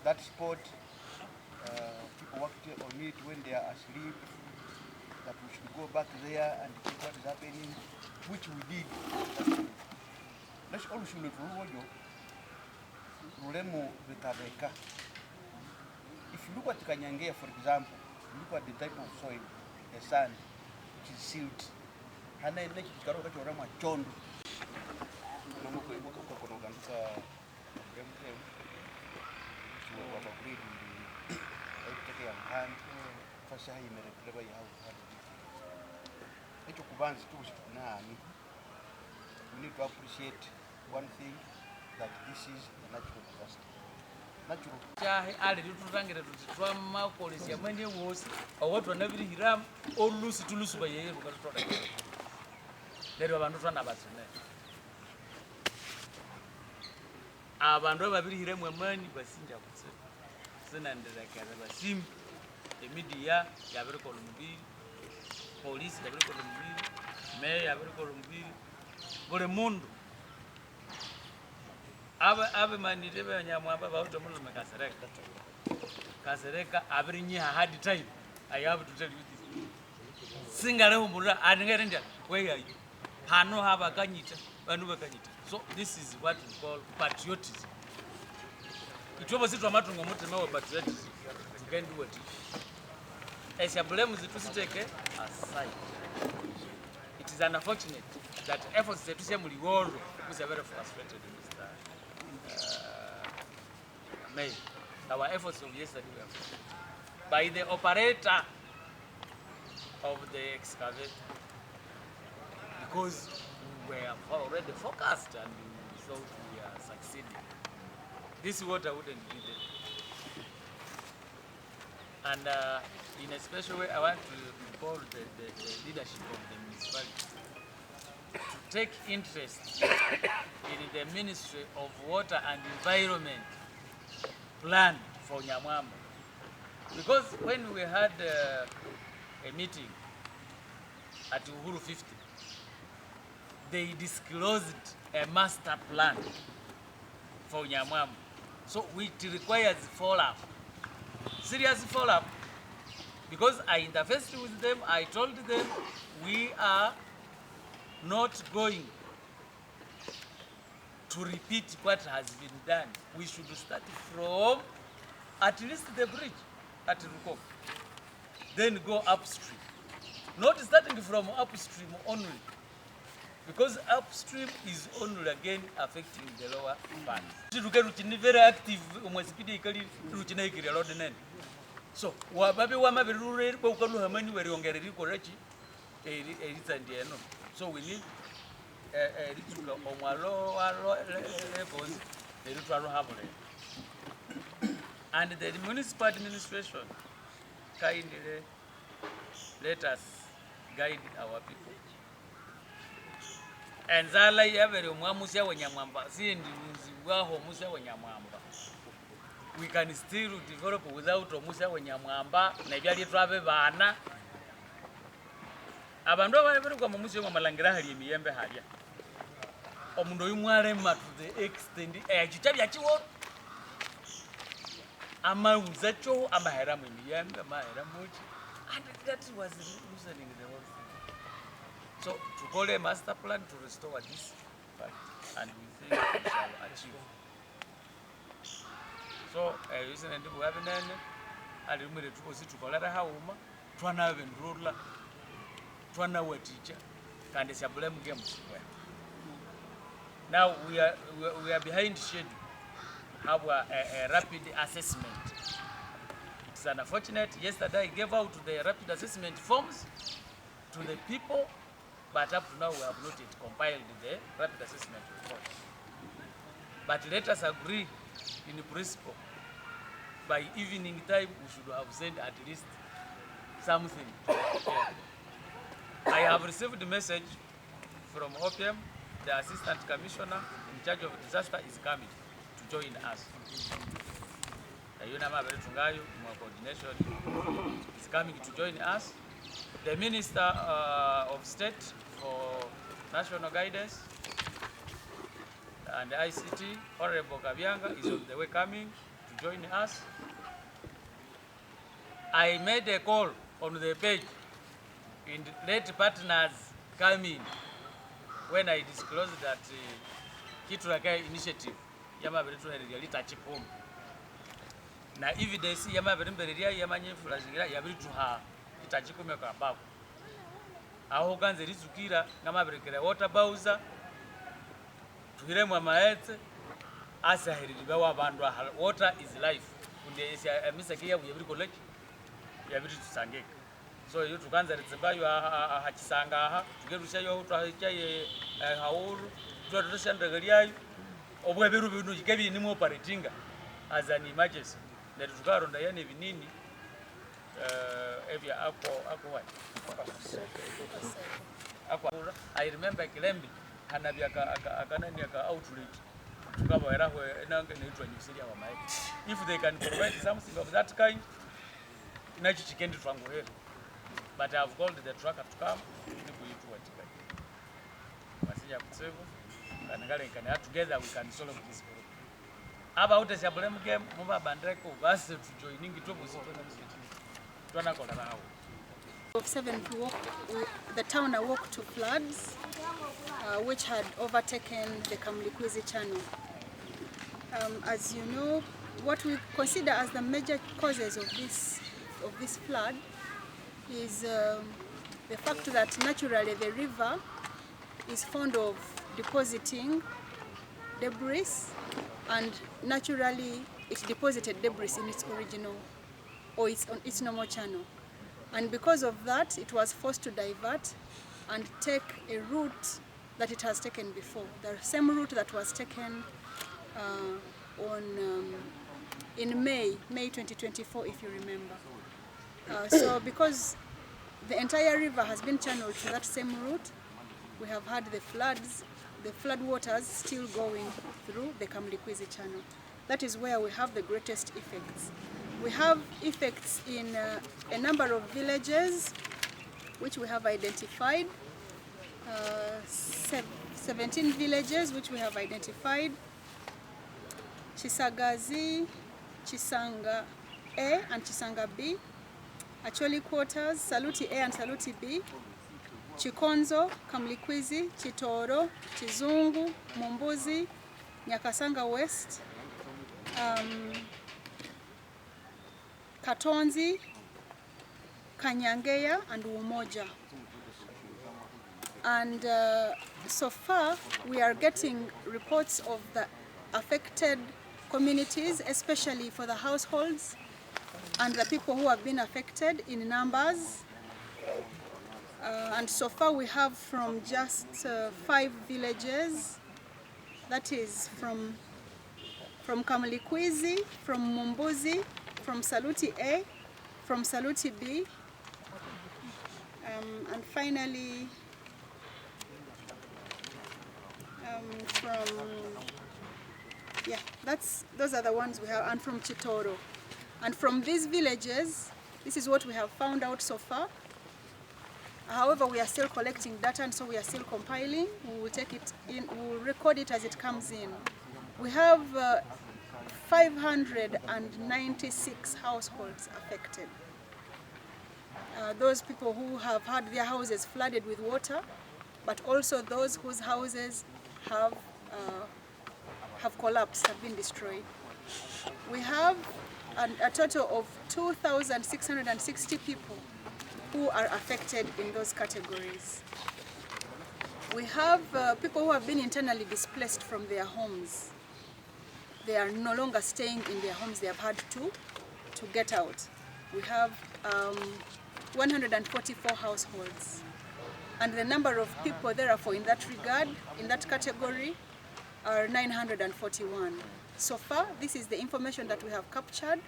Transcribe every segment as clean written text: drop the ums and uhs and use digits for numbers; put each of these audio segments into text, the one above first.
that spot. People worked on it when they are asleep, that we should go back there and check what is happening, which we did. Let's all should look at if you look at Kanyangea, for example, look at the type of soil, the sand, which is silt. Hana ile kikaro kati orama chondo. Nomo ko ibuka kwa kono kanduka MM. Tuwa kwa breed ndi take ya hand. Fasha hii merekleba ya hau. Echo kubanzi tu nami. We need to appreciate one thing, that this is a natural disaster. Ali tutangira tutwa mapolisi amene wose awatu anabiri hiram olusi tulusu baye rukatotoka lero abantu twana basone abantu ababiri hiram amani basinja kutse sinandira kare basim media yabiri kolumbi police yabiri kolumbi me yabiri kolumbi bole mundu abe manite banyamwamba bauto mulume kasereka abirinyi hard time. I have to tell you this. Singale humura anengere ndia where are you? Hano haba kanyita banu bakanyita. So this is what we call patriotism. Itobo situ amatungo mutema wa patriotism. You can do it. As blame zitusiteke aside. It is unfortunate that efforts that we muliworo is very frustrated in this time. Our efforts of yesterday were by the operator of the excavator, because we were already focused and we thought we are succeeding. This water wouldn't be there. And in a special way, I want to call the leadership of the municipality to take interest in the Ministry of Water and Environment plan for Nyamwamba. Because when we had a meeting at Uhuru 50, they disclosed a master plan for Nyamwamba. So it requires follow-up, serious follow-up. Because I interfaced with them, I told them we are not going to repeat what has been done. We should start from at least the bridge at Ruko, then go upstream. Not starting from upstream only, because upstream is only again affecting the lower part. Very active, so so we need and the municipal administration kindly let us guide our people. And zala yavere mwamusia wanyamwamba si ndizi waho musia wanyamwamba. We can still develop without musia wanyamwamba na byali twabe bana. Abandu abari kwa mumusyo wa malangira hali emiyembe halya omundu oyumware ma to the extent ekitabya kiwo amauza cho amahera mu emiyembe amahera muchi, and that was loosening the whole thing. So to call a master plan to restore this fact, and we think we shall achieve. So using and we have nene ali mure tukosi tukolera hauma twana vendrula twana teacher kandi blame game. Now we are behind schedule. Have a rapid assessment. It's unfortunate. Yesterday I gave out the rapid assessment forms to the people, but up to now we have not yet compiled the rapid assessment report. But let us agree in principle. By evening time we should have sent at least something. I have received a message from OPM. The Assistant Commissioner in charge of disaster is coming to join us. Coordination is coming to join us. The Minister of State for National Guidance and ICT, Honorable Kabyanga, is on the way coming to join us. I made a call on the page and let partners come in when I disclosed that Kituraka initiative yamabirituneriya litachipombe na evidence yamabirimberiya yamanyefulazingira yabirituha itachikomeka bako aho ganze rizukira ngamabirekera water bowser tuhiremu amaetse asahiririba wabantu water is life kunde emiseke yabu yabiri college yabiri tusangeka so yo tukanza ritsembayo aha kisanga aha tugerusha yo twahaye hauru twatoshandagaliyayo obwe biru binu jikebi ni operatinga as an emergency na tukaronda yani binini evya ako what ako I remember Kilembi hanabya akanani aka outreach tukaba eraho enanga naitwa nyusilia wa mai if they can provide something of that kind inachi chikendi twangu here but I have called the trucker to come to kuitu watika masija kusevu kanangale kana together we can solve this problem aba uteshabule mke muba bandreko basi tujoiningi to busitona msitini twana kola nawo of 7 to walk, the town awoke to floods which had overtaken the Kamulikwizi channel. As you know, what we consider as the major causes of this flood is the fact that naturally the river is fond of depositing debris, and naturally it deposited debris in its original or its normal channel. And because of that, it was forced to divert and take a route that it has taken before. The same route that was taken in May 2024, if you remember. So because the entire river has been channeled to that same route, we have had the flood waters still going through the Kamulikwizi channel. That is where we have the greatest effects. We have effects in a number of villages which we have identified, 17 villages which we have identified: Chisagazi, Kisanga A and Kisanga B, Acholi quarters, Saluti A and Saluti B, Chikonzo, Kamulikwizi, Chitoro, Chizungu, Mumbuzi, Nyakasanga West, Katonzi, Kanyangeya and Umoja. And so far we are getting reports of the affected communities, especially for the households and the people who have been affected in numbers. And so far we have from just 5 villages, that is from Kamulikwizi, from Mumbuzi, from Saluti A, from Saluti B, and finally those are the ones we have, and from Chitoro. And from these villages, this is what we have found out so far. However, we are still collecting data, and so we are still compiling. We will take it in, we will record it as it comes in. We have 596 households affected. Those people who have had their houses flooded with water, but also those whose houses have collapsed, have been destroyed. We have a total of 2,660 people who are affected in those categories. We have people who have been internally displaced from their homes. They are no longer staying in their homes, they have had to get out. We have 144 households. And the number of people therefore in that regard, in that category, are 941. So far, this is the information that we have captured.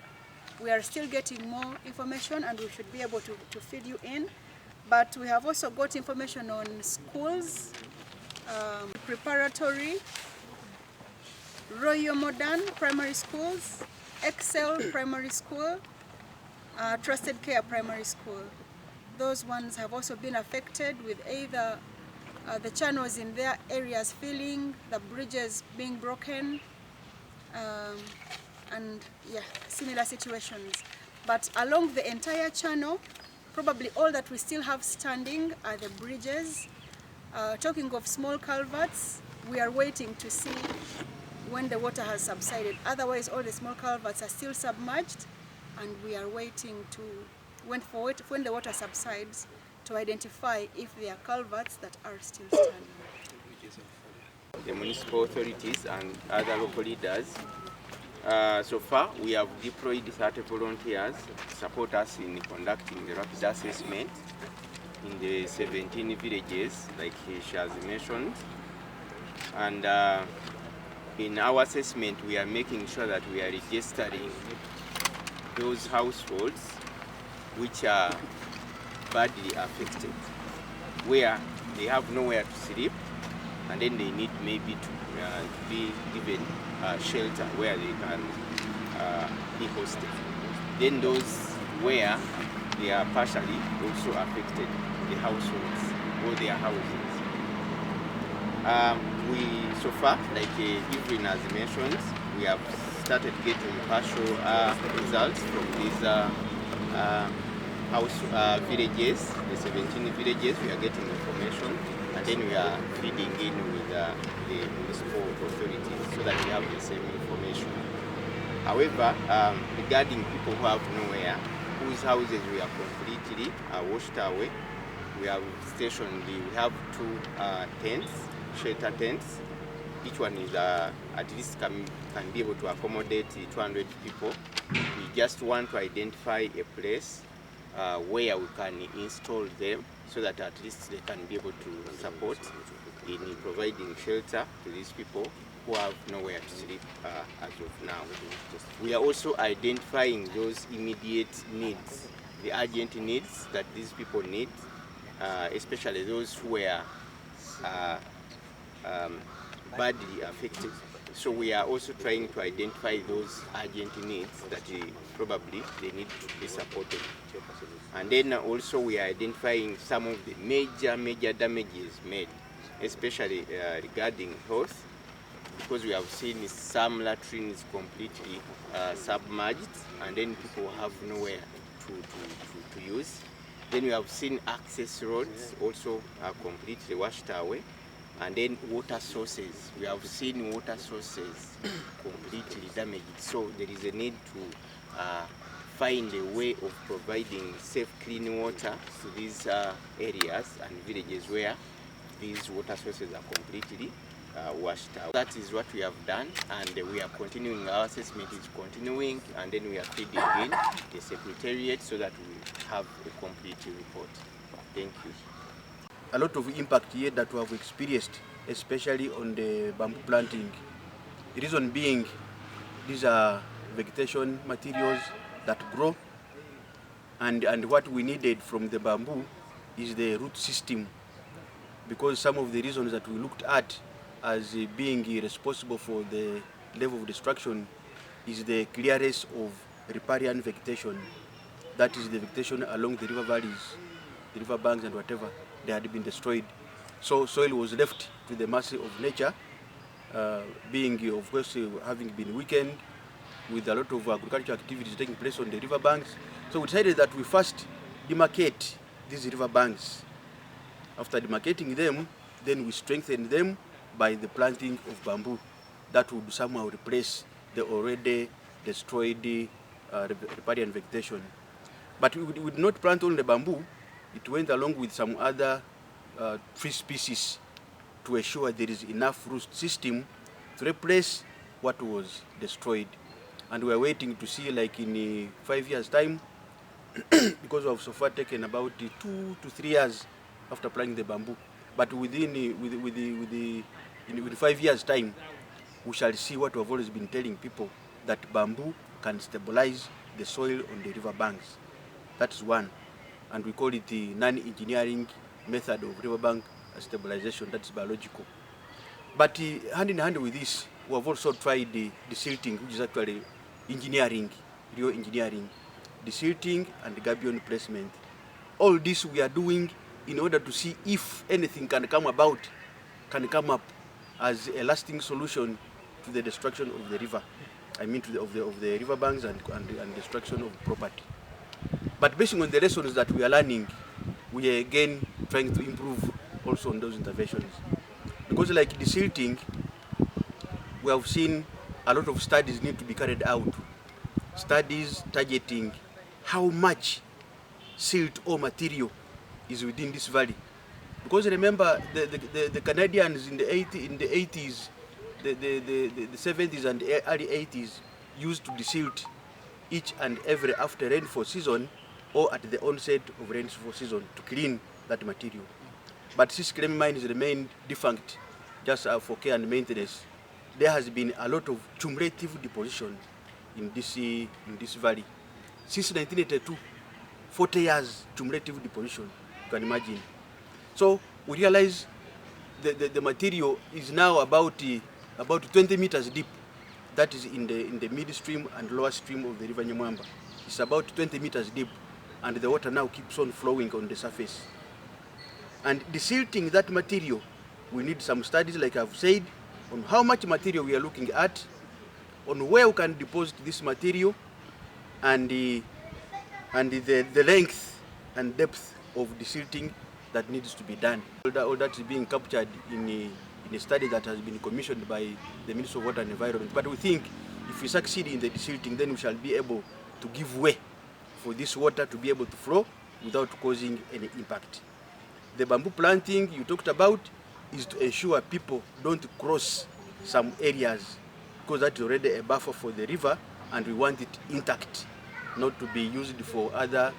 We are still getting more information, and we should be able to feed you in. But we have also got information on schools, preparatory, Royal Modern primary schools, Excel primary school, Trusted Care primary school. Those ones have also been affected with either the channels in their areas filling, the bridges being broken, and yeah, similar situations. But along the entire channel, probably all that we still have standing are the bridges. Talking of small culverts, we are waiting to see when the water has subsided. Otherwise, all the small culverts are still submerged, and we are waiting to, when the water subsides, to identify if there are culverts that are still standing. The municipal authorities and other local leaders, so far we have deployed 30 volunteers to support us in conducting the rapid assessment in the 17 villages, like she has mentioned. And in our assessment, we are making sure that we are registering those households which are badly affected, where they have nowhere to sleep, and then they need maybe to be given shelter where they can be hosted. Then those where they are partially also affected, the households or their houses. So far, like Evelyn has mentioned, we have started getting partial results from these villages, the 17 villages. We are getting information, and then we are feeding in with the municipal authorities so that we have the same information. However, regarding people who have nowhere, whose houses we are completely washed away, we have stationed, we have 2 tents, shelter tents. Each one is at least can be able to accommodate 200 people. We just want to identify a place where we can install them so that at least they can be able to support in providing shelter to these people who have nowhere to sleep as of now. We are also identifying those immediate needs, the urgent needs that these people need, especially those who were badly affected. So we are also trying to identify those urgent needs that probably they need to be supported. And then also we are identifying some of the major damages made, especially regarding health, because we have seen some latrines completely submerged, and then people have nowhere to use. Then we have seen access roads also completely washed away. And then water sources, we have seen water sources completely damaged. So there is a need to find a way of providing safe, clean water to these areas and villages where these water sources are completely washed out. That is what we have done, and we are continuing. Our assessment is continuing, and then we are feeding in the secretariat so that we have a complete report. Thank you. A lot of impact here that we have experienced, especially on the bamboo planting. The reason being, these are vegetation materials that grow, and what we needed from the bamboo is the root system, because some of the reasons that we looked at as being responsible for the level of destruction is the clearance of riparian vegetation. That is the vegetation along the river valleys, the river banks and whatever. They had been destroyed. So soil was left to the mercy of nature, being of course having been weakened with a lot of agricultural activities taking place on the river banks. So we decided that we first demarcate these river banks. After demarcating them, then we strengthen them by the planting of bamboo that would somehow replace the already destroyed riparian vegetation. But we would not plant only bamboo. It went along with some other tree species to ensure there is enough root system to replace what was destroyed. And we are waiting to see, like in 5 years' time, because we have so far taken about 2 to 3 years after planting the bamboo. But within 5 years' time, we shall see what we have always been telling people, that bamboo can stabilize the soil on the river banks. That's one. And we call it the non-engineering method of riverbank stabilization, that's biological. But hand in hand with this, we have also tried the silting, which is actually engineering, real engineering, the silting and the gabion placement. All this we are doing in order to see if anything can come up as a lasting solution to the destruction of the river. I mean of the riverbanks and destruction of property. But based on the lessons that we are learning, we are again trying to improve also on those interventions. Because like desilting, we have seen a lot of studies need to be carried out. Studies targeting how much silt or material is within this valley. Because remember, the Canadians in the 80s, the 70s and early 80s used to desilt each and every after rainfall season or at the onset of rainfall season to clean that material. But since clay mines remained defunct just for care and maintenance, there has been a lot of cumulative deposition in this valley. Since 1982, 40 years cumulative deposition, you can imagine. So we realize the material is now about 20 meters deep. That is in the midstream and lower stream of the river Nyamwamba. It's about 20 meters deep, and the water now keeps on flowing on the surface. And desilting that material, we need some studies, like I've said, on how much material we are looking at, on where we can deposit this material, and the length and depth of desilting that needs to be done. All that is being captured in a study that has been commissioned by the Ministry of Water and Environment. But we think if we succeed in the desilting, then we shall be able to give way for this water to be able to flow without causing any impact. The bamboo planting you talked about is to ensure people don't cross some areas, because that's already a buffer for the river and we want it intact, not to be used for other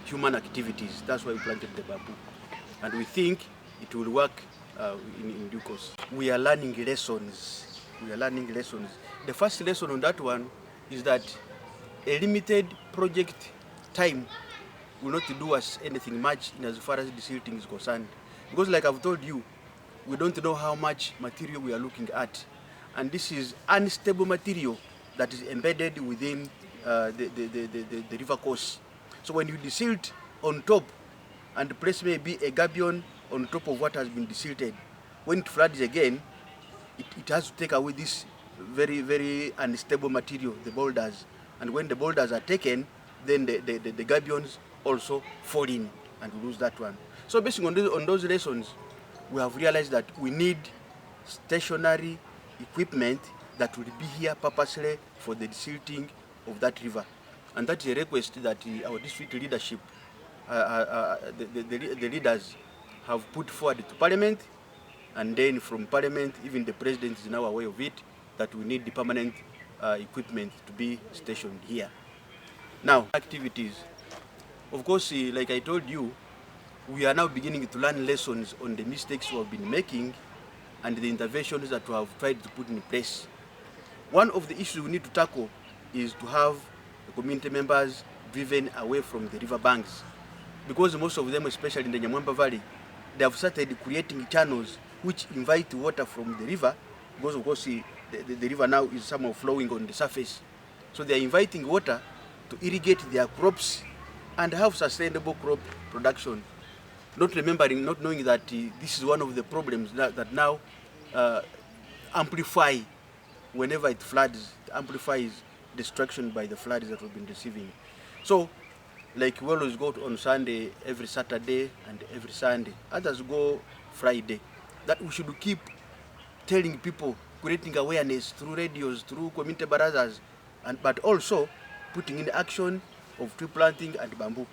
human activities. That's why we planted the bamboo. And we think it will work in due course. We are learning lessons. The first lesson on that one is that a limited project time will not do us anything much in as far as desilting is concerned. Because like I've told you, we don't know how much material we are looking at. And this is unstable material that is embedded within the river course. So when you desilt on top and place maybe a gabion on top of what has been desilted, when it floods again, it has to take away this very, very unstable material, the boulders. And when the boulders are taken, then the gabions also fall in and we lose that one. So based on those lessons, we have realized that we need stationary equipment that will be here purposely for the desilting of that river. And that's a request that our district leadership, the leaders have put forward to Parliament, and then from Parliament, even the President is now aware of it, that we need the permanent equipment to be stationed here. Now, activities. Of course, like I told you, we are now beginning to learn lessons on the mistakes we have been making and the interventions that we have tried to put in place. One of the issues we need to tackle is to have the community members driven away from the river banks, because most of them, especially in the Nyamwamba Valley, they have started creating channels which invite water from the river, because of course the river now is somehow flowing on the surface. So they are inviting water to irrigate their crops and have sustainable crop production. Not knowing that this is one of the problems that now amplify whenever it floods, it amplifies destruction by the floods that we've been receiving. So, like we always go on Sunday, every Saturday and every Sunday, others go Friday, that we should keep telling people, creating awareness through radios, through community barazas, but also putting in action of tree planting and bamboo.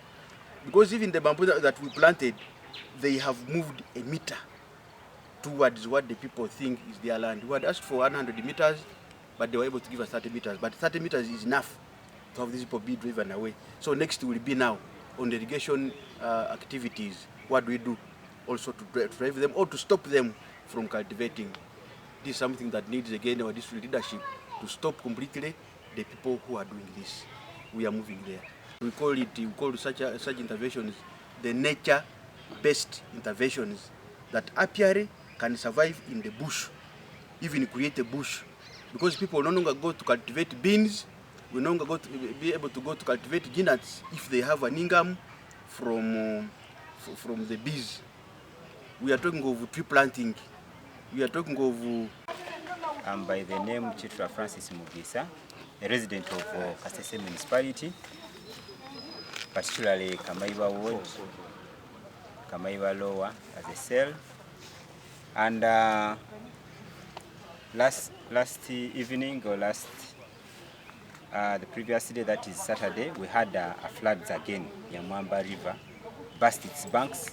Because even the bamboo that we planted, they have moved a meter towards what the people think is their land. We had asked for 100 meters, but they were able to give us 30 meters. But 30 meters is enough to have these people be driven away. So next will be now on the irrigation activities. What do we do also to drive them or to stop them from cultivating? This is something that needs again our district leadership to stop completely the people who are doing this. We are moving there. We call such interventions the nature-based interventions that apiary can survive in the bush, even create a bush. Because people no longer go to cultivate beans, we no longer be able to go to cultivate peanuts if they have an income from the bees. We are talking of tree planting. We are talking of I'm by the name Chitra Francis Mugisa, a resident of Kasese municipality, particularly Kamaiwa ward, Kamaiwa lower as a cell. And last evening, or the previous day, that is Saturday, we had a floods again. Yamwamba River burst its banks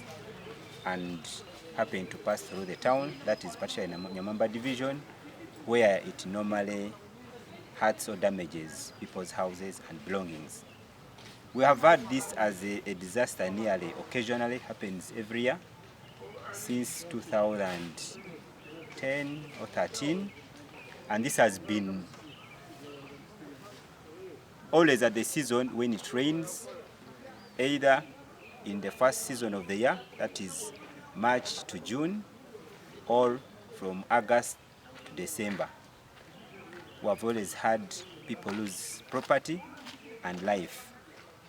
and happened to pass through the town, that is particularly in Nyamamba division, where it normally hurts or damages people's houses and belongings. We have had this as a disaster nearly occasionally, happens every year since 2010 or 13, and this has been always at the season when it rains, either in the first season of the year, that is March to June, or from August to December. We have always had people lose property and life.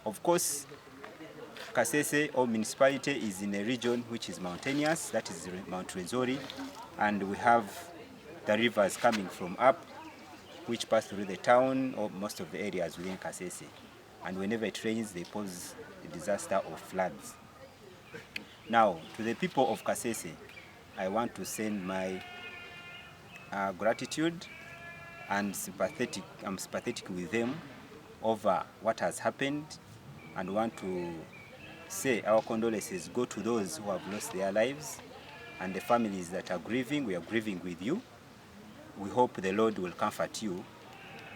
Of course, Kasese or municipality is in a region which is mountainous, that is Mount Rwenzori, and we have the rivers coming from up, which pass through the town or most of the areas within Kasese. And whenever it rains, they pose the disaster of floods. Now, to the people of Kasese, I want to send my gratitude and I'm sympathetic with them over what has happened, and want to say our condolences go to those who have lost their lives and the families that are grieving. We are grieving with you. We hope the Lord will comfort you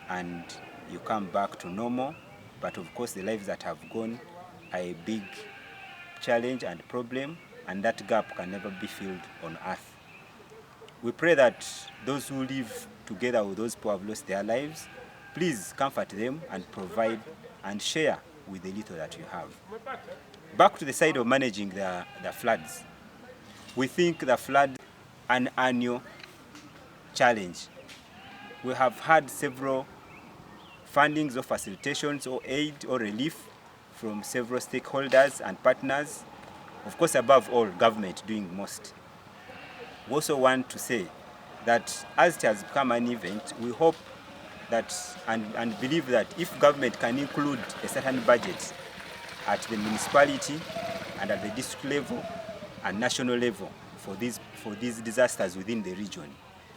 and you come back to normal. But of course, the lives that have gone are a big challenge and problem, and that gap can never be filled on earth. We pray that those who live together with those who have lost their lives, please comfort them and provide and share with the little that you have. Back to the side of managing the floods. We think the flood an annual challenge. We have had several fundings or facilitations or aid or relief from several stakeholders and partners. Of course, above all, government doing most. We also want to say that as it has become an event, we hope that and believe that if government can include a certain budget at the municipality and at the district level and national level for these disasters within the region,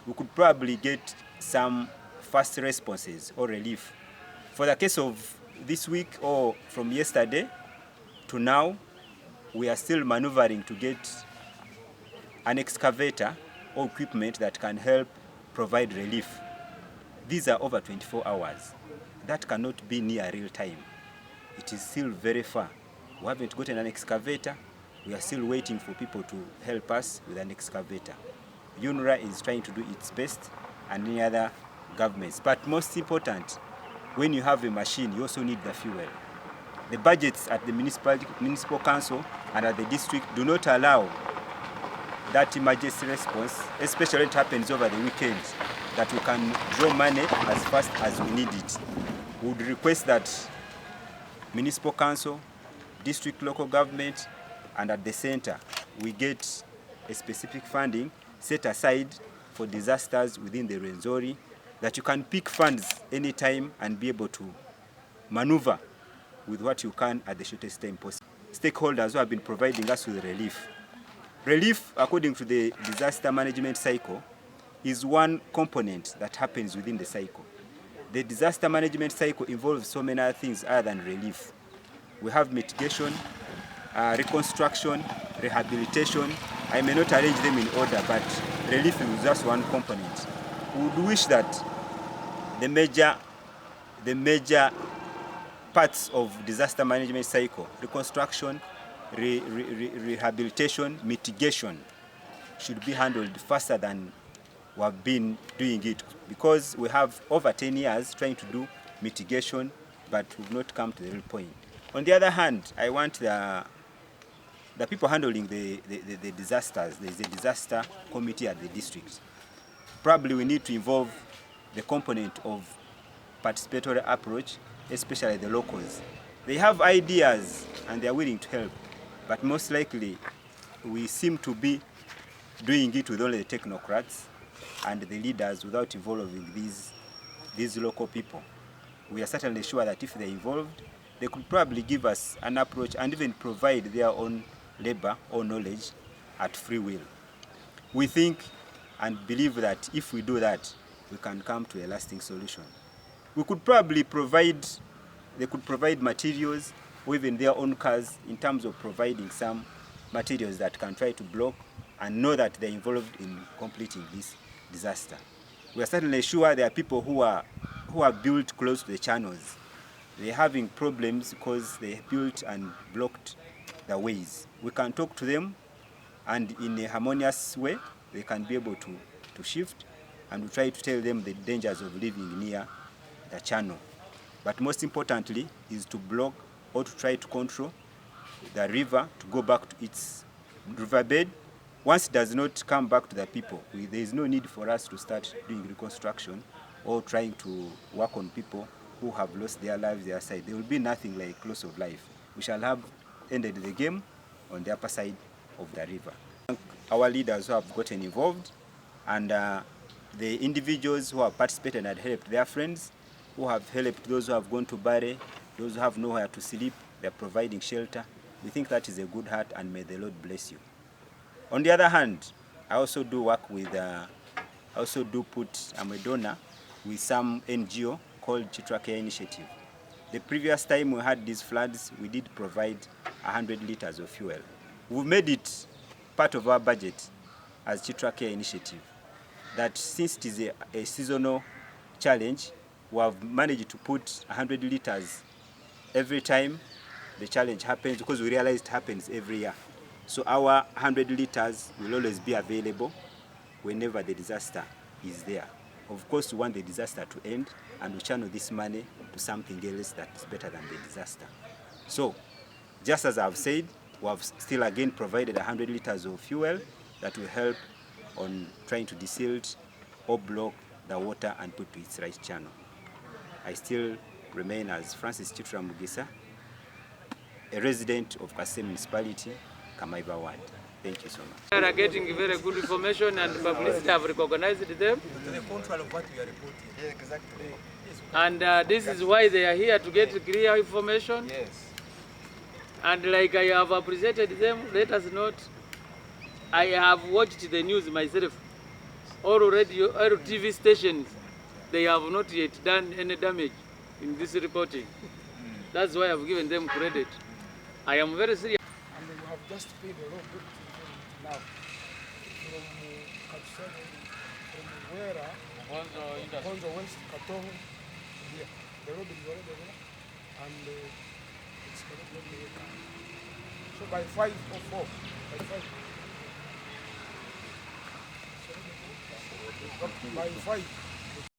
we could probably get some fast responses or relief. For the case of this week or from yesterday to now, we are still maneuvering to get an excavator or equipment that can help provide relief. These are over 24 hours. That cannot be near real time. It is still very far. We haven't gotten an excavator. We are still waiting for people to help us with an excavator. UNRWA is trying to do its best, and any other governments. But most important, when you have a machine, you also need the fuel. The budgets at the municipal council and at the district do not allow that emergency response, especially when it happens over the weekend, that we can draw money as fast as we need it. We would request that municipal council, district local government, and at the center, we get a specific funding set aside for disasters within the Rwenzori, that you can pick funds anytime and be able to maneuver with what you can at the shortest time possible. Stakeholders who have been providing us with relief. Relief, according to the disaster management cycle, is one component that happens within the cycle. The disaster management cycle involves so many other things other than relief. We have mitigation, reconstruction, rehabilitation. I may not arrange them in order, but relief is just one component. We would wish that the major parts of disaster management cycle, reconstruction, rehabilitation, mitigation, should be handled faster than we have been doing it, because we have over 10 years trying to do mitigation, but we've not come to the real point. On the other hand, I want the people handling the disasters. There's a disaster committee at the district. Probably we need to involve the component of participatory approach, especially the locals. They have ideas and they are willing to help, but most likely we seem to be doing it with only the technocrats and the leaders without involving these local people. We are certainly sure that if they're involved, they could probably give us an approach and even provide their own labor or knowledge at free will. We think and believe that if we do that, we can come to a lasting solution. We could probably they could provide materials or even their own cars in terms of providing some materials that can try to block and know that they're involved in completing this disaster. We are certainly sure there are people who are built close to the channels. They're having problems because they built and blocked the ways. We can talk to them, and in a harmonious way, they can be able to shift, and we try to tell them the dangers of living near the channel. But most importantly is to block or to try to control the river to go back to its riverbed. Once it does not come back to the people, there is no need for us to start doing reconstruction or trying to work on people who have lost their lives their side. There will be nothing like loss of life. We shall have ended the game on the upper side of the river. Our leaders who have gotten involved, and the individuals who have participated and helped their friends, who have helped those who have gone to bury, those who have nowhere to sleep, they're providing shelter. We think that is a good heart, and may the Lord bless you. On the other hand, I also do work with, I'm a donor with some NGO called Chitra Care Initiative. The previous time we had these floods, we did provide 100 liters of fuel. We've made it part of our budget as Chitra Care Initiative, that since it is a seasonal challenge, we have managed to put 100 liters every time the challenge happens, because we realize it happens every year. So our 100 liters will always be available whenever the disaster is there. Of course, we want the disaster to end, and we channel this money to something else that is better than the disaster. So, just as I've said, we have still again provided 100 liters of fuel that will help on trying to desilt or block the water and put to its right channel. I still remain as Francis Chitra Mugisa, a resident of Kasese Municipality, Kamaiva Ward. Thank you so much. We are getting very good information, and publicity have recognized them. And this is why they are here, to get clear information. Yes. And like I have appreciated them, let us not. I have watched the news myself. All radio, all TV stations, they have not yet done any damage in this reporting. That's why I've given them credit. I am very serious. And we have just paid a lot of good now. From Katsani, from Wera, Konzo West, Katongo, here. The road is already there, and it's already there. So by 5 or 4, by 5. By 5.